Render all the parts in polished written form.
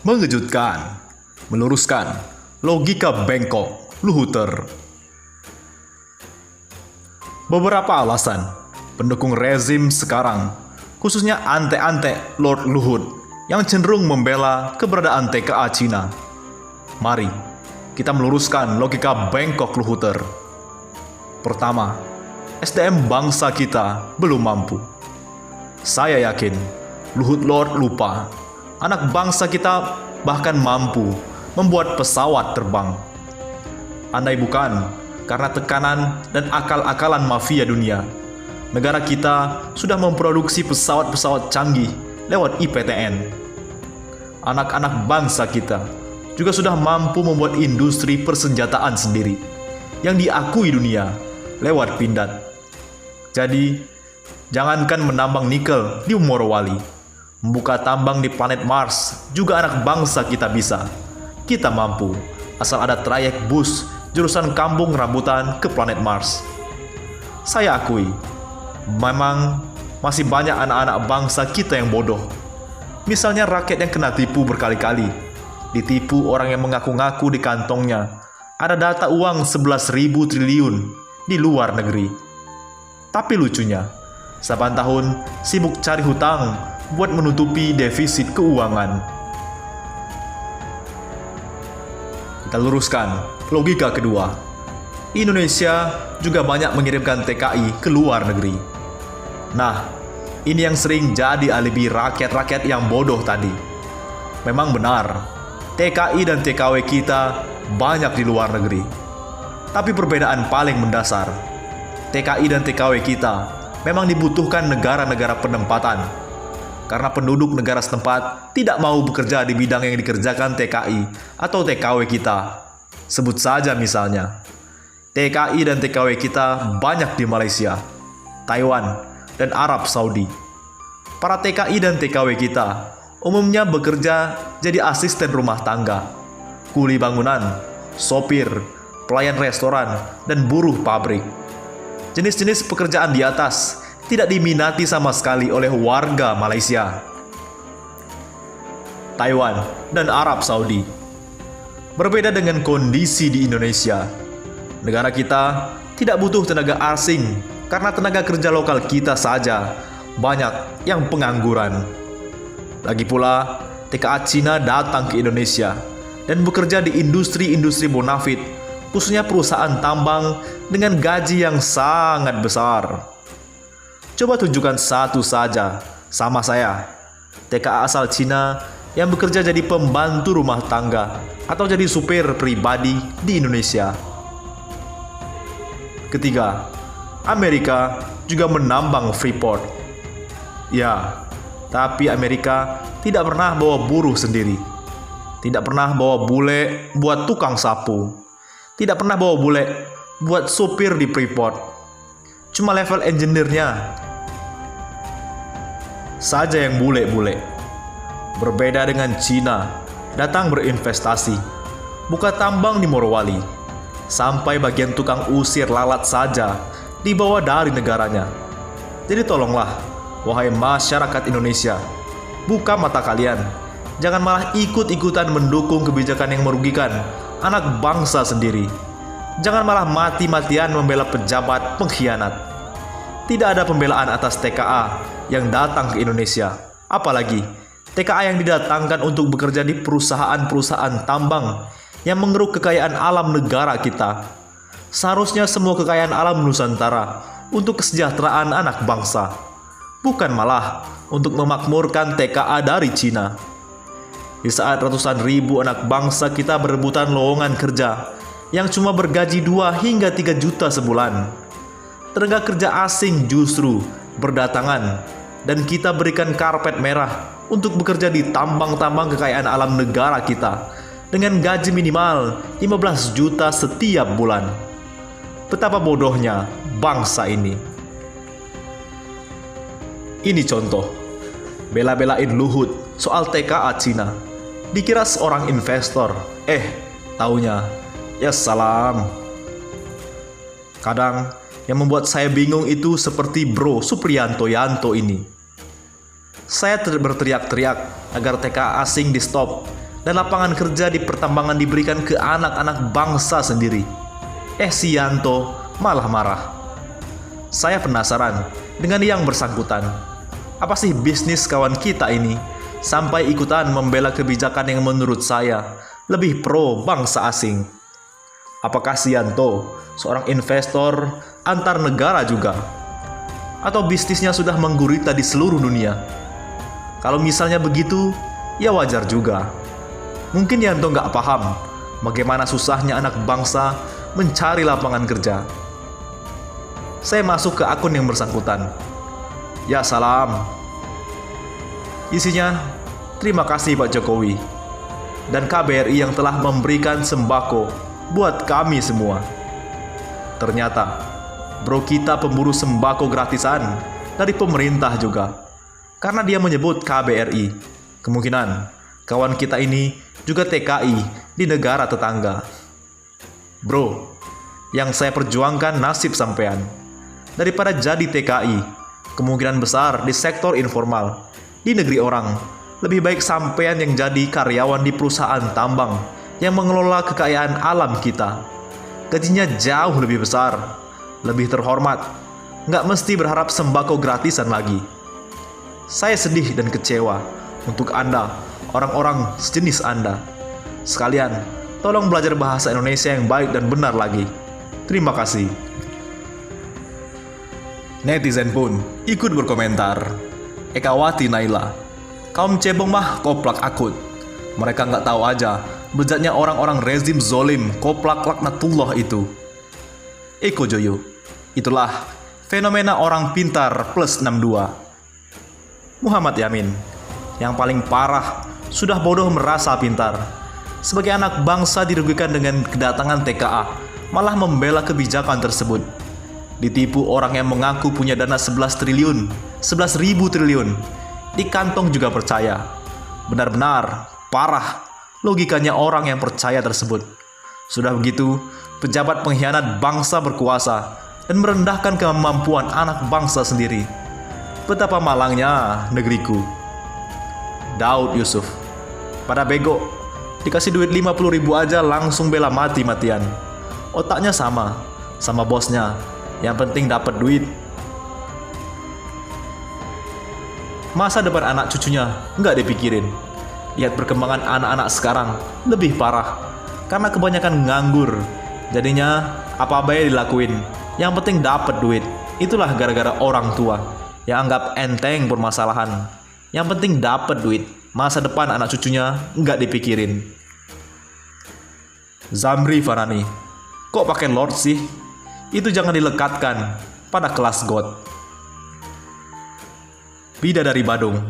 Mengejutkan, meluruskan logika bengkok Luhuther. Beberapa alasan pendukung rezim sekarang, khususnya ante-ante Lord Luhut, yang cenderung membela keberadaan TKA Cina. Mari kita meluruskan logika bengkok Luhuther. Pertama, SDM bangsa kita belum mampu. Saya yakin Luhut Lord lupa anak bangsa kita bahkan mampu membuat pesawat terbang. Andai bukan karena tekanan dan akal-akalan mafia dunia, negara kita sudah memproduksi pesawat-pesawat canggih lewat IPTN. Anak-anak bangsa kita juga sudah mampu membuat industri persenjataan sendiri yang diakui dunia lewat Pindad. Jadi, jangankan menambang nikel di Morowali, membuka tambang di planet Mars juga anak bangsa kita bisa. Kita mampu, asal ada trayek bus jurusan Kampung Rambutan ke planet Mars. Saya akui, memang masih banyak anak-anak bangsa kita yang bodoh. Misalnya rakyat yang kena tipu berkali-kali, ditipu orang yang mengaku-ngaku di kantongnya ada data uang 11.000 triliun di luar negeri. Tapi lucunya, saban tahun sibuk cari hutang buat menutupi defisit keuangan. Kita luruskan logika kedua. Indonesia juga banyak mengirimkan TKI ke luar negeri. Nah, ini yang sering jadi alibi rakyat-rakyat yang bodoh tadi. Memang benar, TKI dan TKW kita banyak di luar negeri. Tapi perbedaan paling mendasar, TKI dan TKW kita memang dibutuhkan negara-negara penempatan. Karena penduduk negara setempat tidak mau bekerja di bidang yang dikerjakan TKI atau TKW kita. Sebut saja misalnya, TKI dan TKW kita banyak di Malaysia, Taiwan, dan Arab Saudi. Para TKI dan TKW kita umumnya bekerja jadi asisten rumah tangga, kuli bangunan, sopir, pelayan restoran, dan buruh pabrik. Jenis-jenis pekerjaan di atas tidak diminati sama sekali oleh warga Malaysia, Taiwan, dan Arab Saudi. Berbeda dengan kondisi di Indonesia, negara kita tidak butuh tenaga asing karena tenaga kerja lokal kita saja banyak yang pengangguran. Lagi pula, TKA Cina datang ke Indonesia dan bekerja di industri-industri bonafit, khususnya perusahaan tambang dengan gaji yang sangat besar. Coba tunjukkan satu saja sama saya, TKA asal Cina yang bekerja jadi pembantu rumah tangga atau jadi supir pribadi di Indonesia. Ketiga, Amerika juga menambang Freeport. Ya, tapi Amerika tidak pernah bawa buruh sendiri. Tidak pernah bawa bule buat tukang sapu. Tidak pernah bawa bule buat supir di Freeport. Cuma level engineer-nya saja yang bule-bule. Berbeda dengan Cina, datang berinvestasi, buka tambang di Morowali, sampai bagian tukang usir lalat saja dibawa dari negaranya. Jadi tolonglah, wahai masyarakat Indonesia, buka mata kalian. Jangan malah ikut-ikutan mendukung kebijakan yang merugikan anak bangsa sendiri. Jangan malah mati-matian membela pejabat pengkhianat. Tidak ada pembelaan atas TKA yang datang ke Indonesia. Apalagi TKA yang didatangkan untuk bekerja di perusahaan-perusahaan tambang yang mengeruk kekayaan alam negara kita. Seharusnya semua kekayaan alam Nusantara untuk kesejahteraan anak bangsa, bukan malah untuk memakmurkan TKA dari Cina. Di saat ratusan ribu anak bangsa kita berebutan lowongan kerja yang cuma bergaji 2 hingga 3 juta sebulan, tenaga kerja asing justru berdatangan dan kita berikan karpet merah untuk bekerja di tambang-tambang kekayaan alam negara kita dengan gaji minimal 15 juta setiap bulan. Betapa bodohnya bangsa ini. Ini contoh, bela-belain Luhut soal TKA Cina. Dikira seorang investor, taunya, ya salam. Kadang yang membuat saya bingung itu seperti Bro Supriyanto Yanto ini. Saya berteriak-teriak agar TKA asing di stop dan lapangan kerja di pertambangan diberikan ke anak-anak bangsa sendiri. Si Yanto malah marah. Saya penasaran dengan yang bersangkutan. Apa sih bisnis kawan kita ini sampai ikutan membela kebijakan yang menurut saya lebih pro bangsa asing? Apakah si Yanto seorang investor antar negara juga? Atau bisnisnya sudah menggurita di seluruh dunia? Kalau misalnya begitu, ya wajar juga. Mungkin Yanto nggak paham bagaimana susahnya anak bangsa mencari lapangan kerja. Saya masuk ke akun yang bersangkutan. Ya salam. Isinya, terima kasih Pak Jokowi dan KBRI yang telah memberikan sembako buat kami semua. Ternyata, bro kita pemburu sembako gratisan dari pemerintah juga. Karena dia menyebut KBRI, kemungkinan kawan kita ini juga TKI di negara tetangga. Bro, yang saya perjuangkan nasib sampean. Daripada jadi TKI, kemungkinan besar di sektor informal, di negeri orang, lebih baik sampean yang jadi karyawan di perusahaan tambang yang mengelola kekayaan alam kita. Gajinya jauh lebih besar, lebih terhormat, nggak mesti berharap sembako gratisan lagi. Saya sedih dan kecewa untuk Anda, orang-orang sejenis Anda. Sekalian, tolong belajar bahasa Indonesia yang baik dan benar lagi. Terima kasih. Netizen pun ikut berkomentar. Ekawati Naila, kaum cebong mah koplak akut. Mereka nggak tahu aja bejatnya orang-orang rezim zolim koplak laknatullah itu. Eko Joyo, itulah fenomena orang pintar plus 62. Muhammad Yamin, yang paling parah sudah bodoh merasa pintar. Sebagai anak bangsa dirugikan dengan kedatangan TKA, malah membela kebijakan tersebut. Ditipu orang yang mengaku punya dana 11 triliun, 11.000 triliun. Di kantong juga percaya. Benar-benar parah logikanya orang yang percaya tersebut. Sudah begitu, pejabat pengkhianat bangsa berkuasa dan merendahkan kemampuan anak bangsa sendiri. Betapa malangnya negeriku. Daud Yusuf, pada bego, dikasih duit 50.000 aja langsung bela mati-matian. Otaknya sama bosnya. Yang penting dapat duit. Masa depan anak cucunya nggak dipikirin. Lihat perkembangan anak-anak sekarang lebih parah. Karena kebanyakan nganggur. Jadinya apa baik dilakuin. Yang penting dapat duit. Itulah gara-gara orang tua yang anggap enteng permasalahan. Yang penting dapat duit. Masa depan anak cucunya nggak dipikirin. Zamri Farani, kok pakai Lord sih? Itu jangan dilekatkan pada kelas God. Bidadari Badung,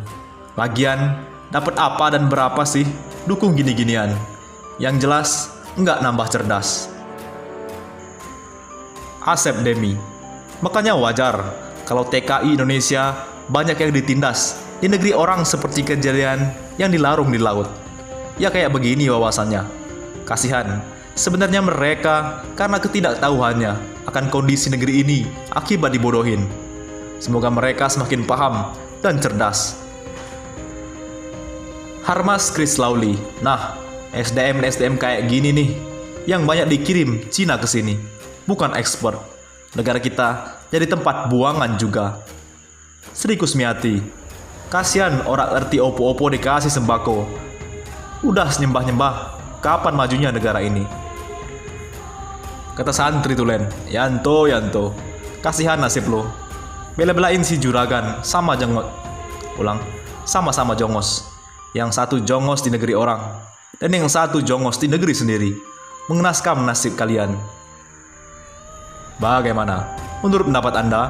lagian dapat apa dan berapa sih dukung gini-ginian? Yang jelas nggak nambah cerdas. Asep Demi, makanya wajar kalau TKI Indonesia banyak yang ditindas di negeri orang seperti kejadian yang dilarung di laut. Ya kayak begini wawasannya. Kasihan, sebenarnya mereka karena ketidaktahuannya akan kondisi negeri ini akibat dibodohin. Semoga mereka semakin paham dan cerdas. Harmas Chris Lawli, nah SDM kayak gini nih yang banyak dikirim Cina ke sini, bukan ekspor. Negara kita jadi tempat buangan juga. Sri Kusmiati, kasihan orang arti opo-opo dikasih sembako. Udah nyembah-nyembah, kapan majunya negara ini? Kata santri tulen, Yanto, kasihan nasib lo. Bela-belain si juragan sama jengot. Ulang, sama-sama jongos. Yang satu jongos di negeri orang, dan yang satu jongos di negeri sendiri. Mengenaskan nasib kalian. Bagaimana? Menurut pendapat Anda,